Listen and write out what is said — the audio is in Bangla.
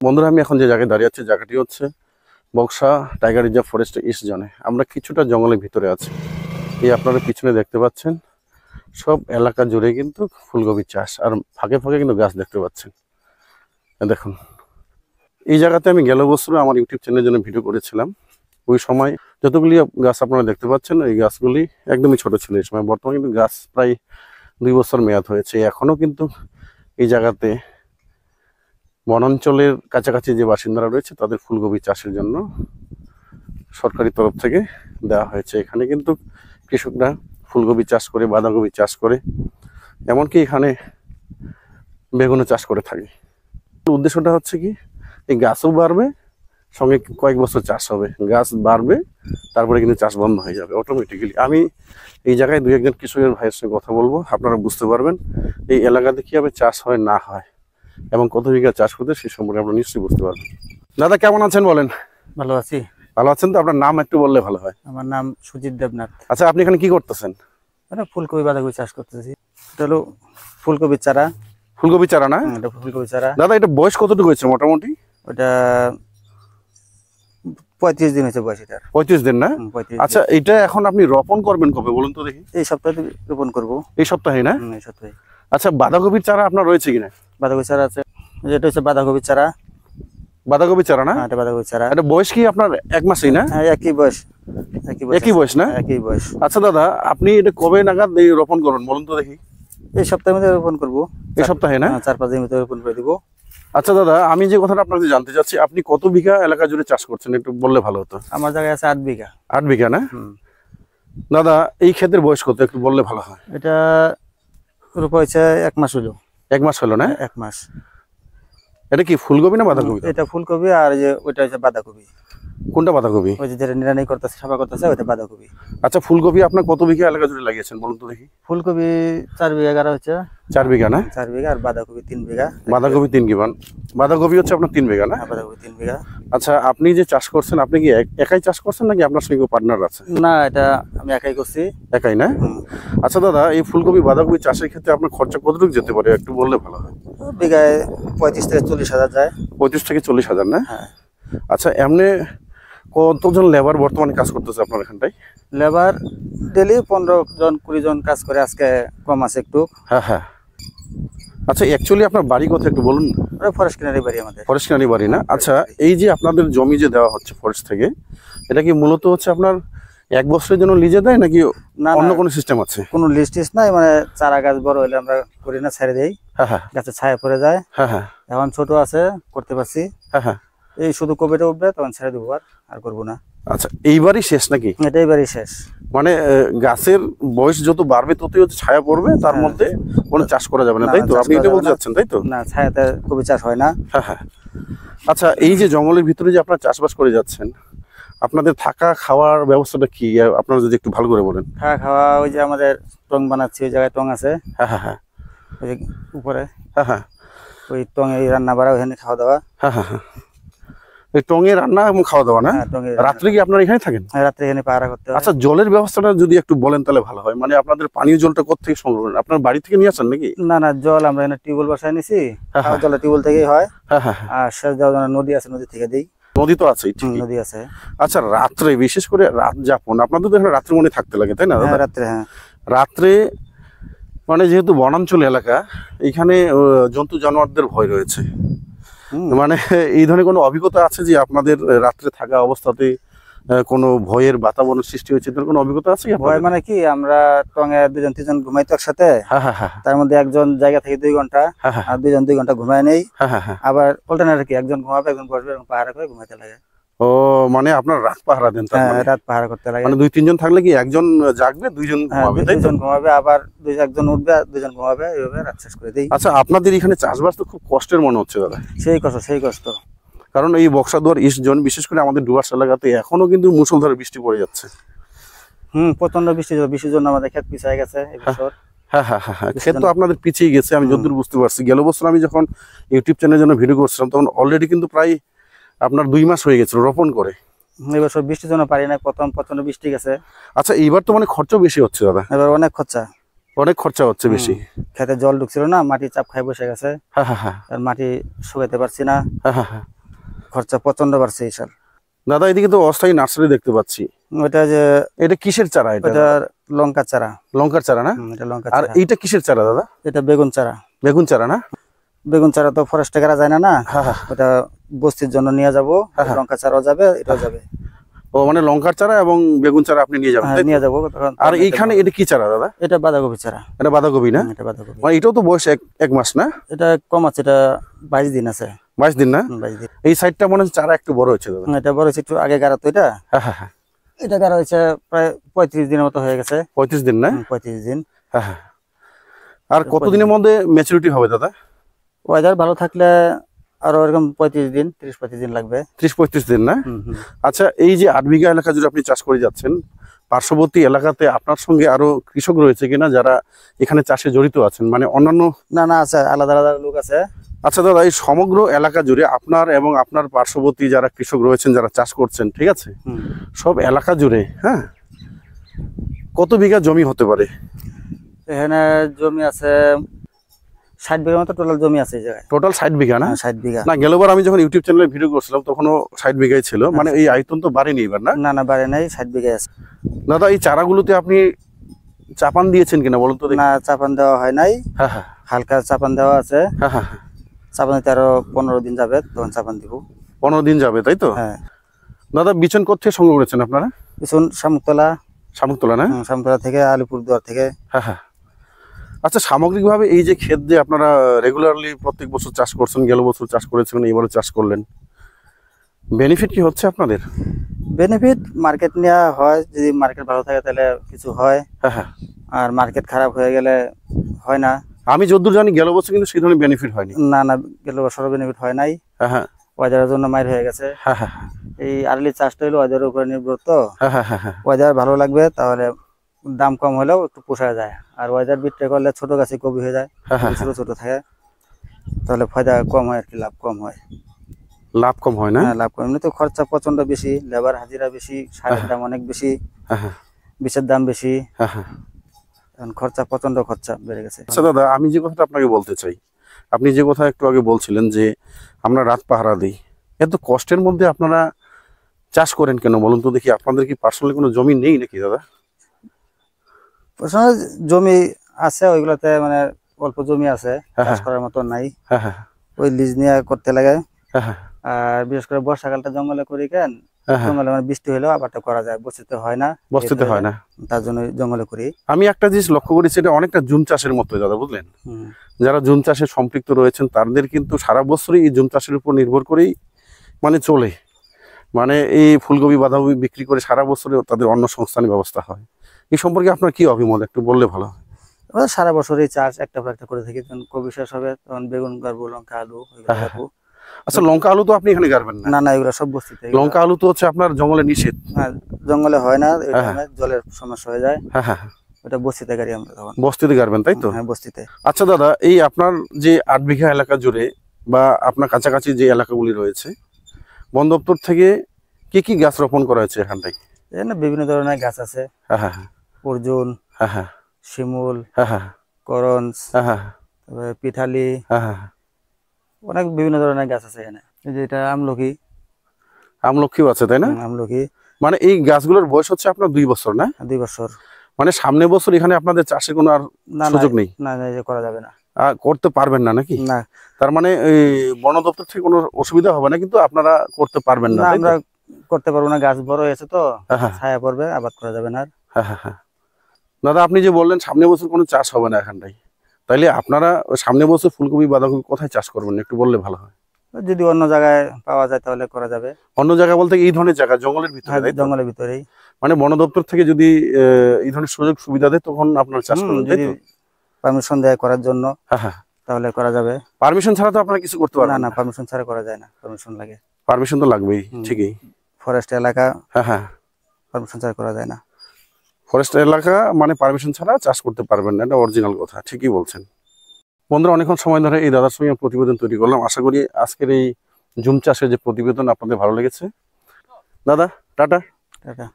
বন্ধুরা, আমি এখন যে জায়গায় দাঁড়িয়ে আছি জায়গাটি হচ্ছে Buxa tiger reserve forest east জোনে। আমরা কিছুটা জঙ্গলের ভিতরে আছি। এই আপনারা পিছনে দেখতে পাচ্ছেন সব এলাকা জুড়ে কিন্তু ফুলকপি চাষ, আর ফাঁকে ফাঁকে কিন্তু গাছ দেখতে পাচ্ছেন। দেখুন, এই জায়গাতে আমি গেল বছর আমার ইউটিউব চ্যানেলের জন্য ভিডিও করেছিলাম। ওই সময় যতগুলি গাছ আপনারা দেখতে পাচ্ছেন এই গাছগুলি একদমই ছোট ছিল এই সময়। বর্তমানে কিন্তু গাছ প্রায় 2 বছর মেয়াদ হয়েছে। এখনও কিন্তু এই জায়গাতে বনাঞ্চলের কাছাকাছি যে বাসিন্দারা রয়েছে তাদের ফুলকপি চাষের জন্য সরকারি তরফ থেকে দেওয়া হয়েছে। এখানে কিন্তু কৃষকরা ফুলকপি চাষ করে, বাঁধাকপি চাষ করে, এমনকি এখানে বেগুনও চাষ করে থাকে। উদ্দেশ্যটা হচ্ছে কি, এই গাছও বাড়বে, সঙ্গে কয়েক বছর চাষ হবে, গাছ বাড়বে, তারপরে কিন্তু চাষ বন্ধ হয়ে যাবে অটোমেটিক্যালি। আমি এই জায়গায় 2-1 কৃষকের ভাইয়ের সঙ্গে কথা বলবো, আপনারা বুঝতে পারবেন এই এলাকাতে কীভাবে চাষ হয় না হয় এবং কত বিঘা চাষ করতে সে সম্পর্কে আপনারা নিশ্চয়ই বুঝতে পারবেন। দাদা কেমন আছেন বলেন? ভালো আছি। ভালো আছেন তো? আপনার নাম একটু বললে ভালো হয়। আমার নাম সুজিত দেবনাথ। আচ্ছা, আপনি এখানে কি করতেছেন? ফুলকপি বাঁধাকপি চাষ করতেছি। এটা হলো ফুলকপির চারা। ফুলকপি চারা না? এটা ফুলকপি চারা। দাদা এটা বয়স কতটুকু হয়েছে মোটামুটি? ওটা 35 দিন হয়েছে বয়স। এটা 35 দিন না? 35। আচ্ছা, এটা এখন আপনি রোপণ করবেন কবে বলুন তো দেখি? এই সপ্তাহে রোপণ করবো। এই সপ্তাহে না? এই সপ্তাহে। আচ্ছা, বাঁধাকপির চারা আপনার রয়েছে কিনা? বাঁধাকপি চারা আছে। এটা হচ্ছে বাঁধাকপির চারা। বাঁধাকপি চারা না? এটা বাঁধাকপি চারা। এটা বয়স কি আপনার 1 মাসই না? হ্যাঁ, একই বয়স। একই বয়স না? একই বয়স। আচ্ছা দাদা, আপনি এটা কবে নাগাদ রোপণ করবেন বলুন তো দেখি? এই সপ্তাহের মধ্যে রোপণ করবো। এই সপ্তাহে না? 4-5 দিনের মধ্যে রোপণ করে দিবো। আচ্ছা দাদা, আমি যে কথাটা আপনাকে জানতে চাচ্ছি, আপনি কত বিঘা এলাকা জুড়ে চাষ করছেন একটু বললে ভালো হতো। আমার জায়গায় আছে 8 বিঘা। 8 বিঘা না? দাদা এই ক্ষেতের বয়স কত একটু বললে ভালো হয়। এটা রোপা হয়েছে 1 মাস হলো। 1 মাস হলো না? 1 মাস। এটা কি ফুলকপি না বাঁধাকপি? এটা ফুলকপি, আর যে ওইটা হচ্ছে বাঁধাকপি। কোনটা বাঁধাকপি? ওই যে যেটা নিরানি করতেছে, সাফা করতেছে, ওইটা বাঁধাকপি। আচ্ছা, ফুলকপি আপনার কত বিঘা এলাকা জুড়ে লাগিয়েছেন বলুন তো দেখি? ফুলকপি 4 বিঘা গাড়া হচ্ছে। 4 বিঘা না? 4 বিঘা। আর বাঁধাকপি 3 বিঘা। বাঁধাকপি 3 বিঘা। বাঁধাকপি হচ্ছে আপনার 3 বিঘা না? বাঁধাকপি 3 বিঘা। আচ্ছা, আপনি যে চাষ করছেন, আপনি কি একাই চাষ করছেন নাকি আপনার সঙ্গে পার্টনার আছে? না, এটা আমি একাই করছি। একাই না? আচ্ছা দাদা, এই ফুলকপি বাঁধাকপি চাষের ক্ষেত্রে আপনার খরচা কতটুকু যেতে পারে একটু বললে ভালো হয়। বিঘায় 35 থেকে 40 হাজার যায়। 35 থেকে 40 হাজার না? হ্যাঁ। আচ্ছা, এমনি কতজন লেবার বর্তমানে কাজ করতেছে আপনার এখানটায়? লেবার ডেলি 15 জন 20 জন কাজ করে। আজকে কম আছে একটু। হ্যাঁ হ্যাঁ। আচ্ছা, অ্যাকচুয়ালি আপনার বাড়ি কোথায় একটু বলুন? ফরেস্ট কিনারি বাড়ি আমাদের। ফরেস্ট কিনারি বাড়ি না? আচ্ছা, এই যে আপনাদের জমি যে দেওয়া হচ্ছে ফরেস্ট থেকে, এটা কি মূলত হচ্ছে আপনার 1 বছরের জন্য লিজে দেয় নাকি অন্য কোনো সিস্টেম আছে? কোনো লিস্ট নাই, মানে চারা গাছ বড় হলে আমরা করি না, ছেড়ে দেই। হ্যাঁ হ্যাঁ। গাছের ছায়া পড়ে যায়। হ্যাঁ হ্যাঁ। এখন ছোট আছে, করতে পারছি। হ্যাঁ হ্যাঁ। এই শুধু কবিটা উঠবে তখন ছেড়ে দেবো, আর করবো না। আচ্ছা, এইবারই শেষ নাকি? এটাই বাড়ি শেষ। মানে গাছের বয়স যত বাড়বে ততই হচ্ছে ছায়া পড়বে, তার মধ্যে কোনো চাষ করা যাবে না, তাই তো? আপনি এটা বলতে চাচ্ছেন তাই তো? না, ছায়াতে কবি চাষ হয় না। হ্যাঁ হ্যাঁ। আচ্ছা, এই যে জঙ্গলের ভিতরে যে আপনারা চাষবাস করে যাচ্ছেন, আপনাদের থাকা খাওয়ার ব্যবস্থাটা কি আপনারা যদি একটু ভালো করে বলেন? খাওয়া ওই যে আমাদের টং বানাচ্ছি, ওই জায়গায় টং আছে। হ্যাঁ হ্যাঁ হ্যাঁ। ওই যে উপরে। হ্যাঁ হ্যাঁ। ওই টং এই রান্না বাড়া, ওইখানে খাওয়া দাওয়া। হ্যাঁ হ্যাঁ হ্যাঁ। এই টঙে রান্না এবং খাওয়া দাওয়া না? রাত্রে কি আপনারা এখানে থাকেন? হ্যাঁ, রাত্রে এখানে পাহারা করতে হয়। আচ্ছা, জলের ব্যবস্থাটা যদি একটু বলেন তাহলে ভালো হয়। মানে আপনাদের পানীয় জলটা কোথা থেকে সংগ্রহ করেন? আপনার বাড়ি থেকে নিয়ে আসেন নাকি? না না, জল আমরা এখানে টিউবওয়েল বসায় নিছি। জল টিউবওয়েল থেকেই হয়। হ্যাঁ হ্যাঁ। আর সেচ দেওয়ার জন্য নদী আছে, নদী থেকে দিই। নদী তো আছেই, ঠিক নদী আছে। আচ্ছা, রাত্রে বিশেষ করে রাত যাপন আপনাদের তো এখানে রাত্রে মনে থাকতে লাগে তাই না? হ্যাঁ, রাত্রে। হ্যাঁ, রাত্রে মানে যেহেতু বনাঞ্চল এলাকা, এখানে জন্তু জানোয়ারদের ভয় রয়েছে। মানে এই ধরনের কোনো অভিজ্ঞতা আছে যে আপনাদের রাত্রে থাকা অবস্থাতে কোনো ভয়ের বাতাবরণ সৃষ্টি হয়েছে, এর কোনো অভিজ্ঞতা আছে? ভয় মানে কি, আমরা টঙে 2-3 জন ঘুমাইতো একসাথে। হ্যাঁ হ্যাঁ হ্যাঁ। তার মধ্যে একজন জায়গা থেকে 2 ঘন্টা, আর 2 জন 2 ঘন্টা ঘুমায় নেই। হ্যাঁ হ্যাঁ হ্যাঁ। আবার অল্টারনেট কি, একজন ঘুমাবে একজন বসবে, এবং পাহারা করে ঘুমাইতে লাগে। ও, মানে আপনার রাত পাহারা দেন? হ্যাঁ, রাত পাহারা করতে লাগে। মানে 2-3 জন থাকলে কি একজন জাগবে, 2 জন ঘুমাবে তাই তো? 2 জন ঘুমাবে, আবার একজন উঠবে, 2 জন ঘুমাবে, এইভাবে রাত শেষ করে দেই। আচ্ছা, আপনাদের এখানে চাষবাস তো খুব কষ্টের মনে হচ্ছে দাদা। সেই কষ্ট। কারণ এই বক্সাদুয়ার ইস্ট জোন, বিশেষ করে আমাদের ডুয়ার্স এলাকাতে এখনো কিন্তু মুষলধারে বৃষ্টি পড়ে যাচ্ছে। প্রচন্ড বৃষ্টির জন্য আমাদের ক্ষেত পিছায় গেছে এই বছর। হ্যাঁ হ্যাঁ হ্যাঁ। ক্ষেত তো আপনাদের পিছিয়ে গেছে, আমি যতদূর বুঝতে পারছি। গেল বছর আমি যখন ইউটিউব চ্যানেলের জন্য ভিডিও করছিলাম, তখন অলরেডি কিন্তু প্রায় আপনার 2 মাস হয়ে গেছিল রোপণ করে। এই বছর বৃষ্টির জন্য পারি না, প্রথম প্রচন্ড বৃষ্টি গেছে। আচ্ছা, এইবার তো মানে খরচা বেশি হচ্ছে দাদা? এবার অনেক খরচা হচ্ছে বেশি। খেতে জল ঢুকছিল না, মাটি চাপ খাই বসে গেছে। হ্যাঁ হ্যাঁ হ্যাঁ। আর মাটি শুকাইতে পারছি না। হ্যাঁ হ্যাঁ হ্যাঁ। খরচা প্রচন্ড বাড়ছে এই সাল। দাদা এদিকে তো অস্থায়ী নার্সারি দেখতে পাচ্ছি, ওটা যে এটা কিসের চারা? এটা ওটা লঙ্কা চারা। লঙ্কার চারা না? এটা লঙ্কা আর চারা। এইটা কিসের চারা দাদা? এটা বেগুন চারা। বেগুন চারা না? বেগুন চারা তো ফরেস্টে করা যায় না, না হ্যাঁ হ্যাঁ। ওটা বস্তির জন্য নিয়ে যাবো। হ্যাঁ। লঙ্কা চারাও যাবে, এটাও যাবে। ও মানে লঙ্কার চারা এবং বেগুন চারা আপনি নিয়ে যাবেন, হ্যাঁ, তাই তো? নিয়ে যাবো তখন। আর এইখানে এটা কি চারা দাদা? এটা বাঁধাকপি চারা। এটা বাঁধাকপি না? এটা বাঁধাকপি। মানে এটাও তো বয়স এক মাস না? এটা কম আছে, এটা 22 দিন আছে। 22 দিন না? 22 দিন। এই সাইডটা মনে হচ্ছে চারা একটু বড় হয়েছে দাদা। এটা বড় হয়েছে একটু, আগে গাড়া তো এটা। হ্যাঁ হ্যাঁ হ্যাঁ। এটা গাড়া হয়েছে প্রায় 35 দিনের মতো হয়ে গেছে। 35 দিন না? 35 দিন। হ্যাঁ হ্যাঁ। আর কতদিনের মধ্যে ম্যাচুরিটি হবে দাদা? ওয়েদার ভালো থাকলে আরো এরকম 35 দিন, 30-35 দিন লাগবে। 30-35 দিন না? আচ্ছা, এই যে 8 বিঘা এলাকা জুড়ে আপনি চাষ করে যাচ্ছেন, পার্শ্ববর্তী এলাকাতে আপনার সঙ্গে আরো কৃষক রয়েছে কিনা যারা এখানে চাষে জড়িত আছেন, মানে অন্যান্য? না না, আছে, আলাদা আলাদা লোক আছে। আচ্ছা দাদা, এই সমগ্র এলাকা জুড়ে আপনার এবং আপনার পার্শ্ববর্তী যারা কৃষক রয়েছেন যারা চাষ করছেন, ঠিক আছে, সব এলাকা জুড়ে হ্যাঁ কত বিঘা জমি হতে পারে? এখানে জমি আছে 60 বিঘার মতো টোটাল জমি আছে এই জায়গায়। টোটাল 60 বিঘা না? 60 বিঘা। না, গেলবার আমি যখন ইউটিউব চ্যানেলে ভিডিও করছিলাম তখনও 60 বিঘাই ছিল, মানে এই আয়তন তো বাড়েনি এবার না? না না, বাড়ে নাই, 60 বিঘা আছে। দাদা এই চারাগুলোতে আপনি চাপান দিয়েছেন কিনা বলুন তো দেখি? না, চাপান দেওয়া হয় নাই। হ্যাঁ হ্যাঁ হালকা চাপান দেওয়া আছে। হ্যাঁ হ্যাঁ। চাপান দিতে আরো 15 দিন যাবে, তখন চাপান দিব। 15 দিন যাবে, তাই তো? হ্যাঁ। দাদা বিচন কোথায় সংগ্রহ করেছেন আপনারা? পিছন শামুকতলা। শামুকতলা না? শামুকতলা থেকে, আলিপুরদুয়ার থেকে। হ্যাঁ হ্যাঁ। আচ্ছা, সামগ্রিকভাবে এই যে ক্ষেত যে আপনারা রেগুলারলি প্রত্যেক বছর চাষ করছেন, গেল বছর চাষ করেছেন, এবারে চাষ করলেন, বেনিফিট কি হচ্ছে আপনাদের? বেনিফিট মার্কেট নেওয়া হয়, যদি মার্কেট ভালো থাকে তাহলে কিছু হয়। হ্যাঁ হ্যাঁ। আর মার্কেট খারাপ হয়ে গেলে হয় না। আমি যতদূর জানি গেল বছর কিন্তু সেই ধরনের বেনিফিট হয়নি। না না, গেল বছর বেনিফিট হয় নাই। হ্যাঁ হ্যাঁ ওয়েদারের জন্য মাইর হয়ে গেছে। হ্যাঁ হ্যাঁ এই আর্লি চাষটা হলো ওয়েদারের উপরে নির্ভর তো। হ্যাঁ হ্যাঁ হ্যাঁ। ওয়েদার ভালো লাগবে তাহলে দাম কম হলেও একটু পোষায় যায়। আর ওয়েদার বিক্রি করলে ছোট গাছে কবি হয়ে যায়, ছোট ছোট থাকে, তাহলে ফায়দা কম হয় আর কি, লাভ কম হয়। লাভ কম হয় না? হ্যাঁ, লাভ কম। এমনি তো খরচা প্রচন্ড বেশি, লেবার হাজিরা বেশি, সারের দাম অনেক বেশি, বীজের দাম বেশি, এখন খরচা প্রচন্ড খরচা বেড়ে গেছে। আচ্ছা দাদা, আমি যে কথাটা আপনাকে বলতে চাই, আপনি যে কথা একটু আগে বলছিলেন যে আমরা রাত পাহারা দিই, এত কষ্টের মধ্যে আপনারা চাষ করেন কেন বলুন তো দেখি? আপনাদের কি পার্সোনালি কোনো জমি নেই নাকি দাদা? পার্সোনাল জমি আছে, ওইগুলোতে মানে অল্প জমি আছে, চাষ করার মতো নাই। ওই লিজ নিয়ে করতে লাগে। আর বিশেষ করে বর্ষাকালটা জঙ্গলে করি, কেন জঙ্গলে মানে বৃষ্টি হলেও আবারটা করা যায়, বস্তিতে হয় না। বস্তিতে হয় না, তার জন্য জঙ্গলে করি। আমি একটা জিনিস লক্ষ্য করেছি, এটা অনেকটা জুম চাষের মতো দাদা, বুঝলেন? যারা জুম চাষে সম্পৃক্ত রয়েছেন তাদের কিন্তু সারা বছরই এই জুম চাষের উপর নির্ভর করেই মানে চলে, মানে এই ফুলকপি বাঁধাকপি বিক্রি করে সারা বছরে তাদের অন্য সংস্থানের ব্যবস্থা হয়। এই সম্পর্কে আপনার কি অভিমত একটু বললে ভালো হয়। সারা বছরই চাষ একটা পর একটা করে থাকি, যখন কবি শেষ হবে তখন বেগুন গাড়বো, লঙ্কা, আলু গাড়বো। আচ্ছা, লঙ্কা আলু তো আপনি এখানে গাড়বেন না? না না, এগুলো সব বস্তিতে। লঙ্কা আলু তো হচ্ছে আপনার জঙ্গলে নিষেধ। জঙ্গলে হয় না, জলের সমস্যা হয়ে যায়। হ্যাঁ হ্যাঁ, ওটা বস্তিতে গাড়ি আমরা তখন। বস্তিতে গাড়বেন, তাই তো? হ্যাঁ, বস্তিতে। আচ্ছা দাদা, এই আপনার যে 8 বিঘা এলাকা জুড়ে বা আপনার কাছাকাছি যে এলাকাগুলি রয়েছে, বন দপ্তর থেকে কি কি গাছ রোপণ করা হয়েছে এখানটায়? এখানে বিভিন্ন ধরনের গাছ আছে। হ্যাঁ হ্যাঁ, অর্জুন, হ্যাঁ হ্যাঁ, শিমুল, হ্যাঁ হ্যাঁ, করঞ্জ, হ্যাঁ হ্যাঁ, তারপরে পিঠালি, হ্যাঁ হ্যাঁ, অনেক বিভিন্ন ধরনের গাছ আছে এখানে। এই যে এটা আমলকি। আমলকিও আছে, তাই না? আমলকি। মানে এই গাছগুলোর বয়স হচ্ছে আপনার 2 বছর না? 2 বছর। মানে সামনে বছর এখানে আপনাদের চাষে কোনো আর সুযোগ নেই? না না, করা যাবে না। করতে পারবেন না নাকি? না। তার মানে এই বন দপ্তর থেকে কোনো অসুবিধা হবে না, কিন্তু আপনারা করতে পারবেন না? আমরা করতে পারবো না, গাছ বড় হয়েছে তো, ছায়া পড়বে, আবাদ করা যাবে না। হ্যাঁ হ্যাঁ হ্যাঁ। দাদা আপনি যে বললেন সামনে বছর কোনো চাষ হবে না এখানটায়, তাইলে আপনারা সামনে বছর ফুলকপি বাঁধাকপি কোথায় চাষ করবেন একটু বললে ভালো হয়। যদি অন্য জায়গায় পাওয়া যায় তাহলে করা যাবে। অন্য জায়গা বলতে এই ধরনের জায়গা জঙ্গলের ভিতরে? জঙ্গলের ভিতরেই। মানে বন দপ্তর থেকে যদি এই ধরনের সুযোগ সুবিধা দেয় তখন আপনারা চাষ করবেন, তাই তো? পারমিশন দেয় করার জন্য, তাহলে করা যাবে। পারমিশন ছাড়া তো আপনারা কিছু করতে পারবেন না? না, পারমিশন ছাড়া করা যায় না, পারমিশন লাগে। পারমিশন তো লাগবেই, ঠিকই। ফরেস্ট এলাকা। হ্যাঁ হ্যাঁ, পারমিশন ছাড়া করা যায় না। ফরেস্ট এলাকা মানে পারমিশন ছাড়া চাষ করতে পারবেন না, এটা অরিজিনাল কথা, ঠিকই বলছেন। বন্ধুরা, অনেকক্ষণ সময় ধরে এই দাদার সঙ্গে প্রতিবেদন তৈরি করলাম। আশা করি আজকের এই জুম চাষের যে প্রতিবেদন আপনাদের ভালো লেগেছে। দাদা টাটা। টাটা।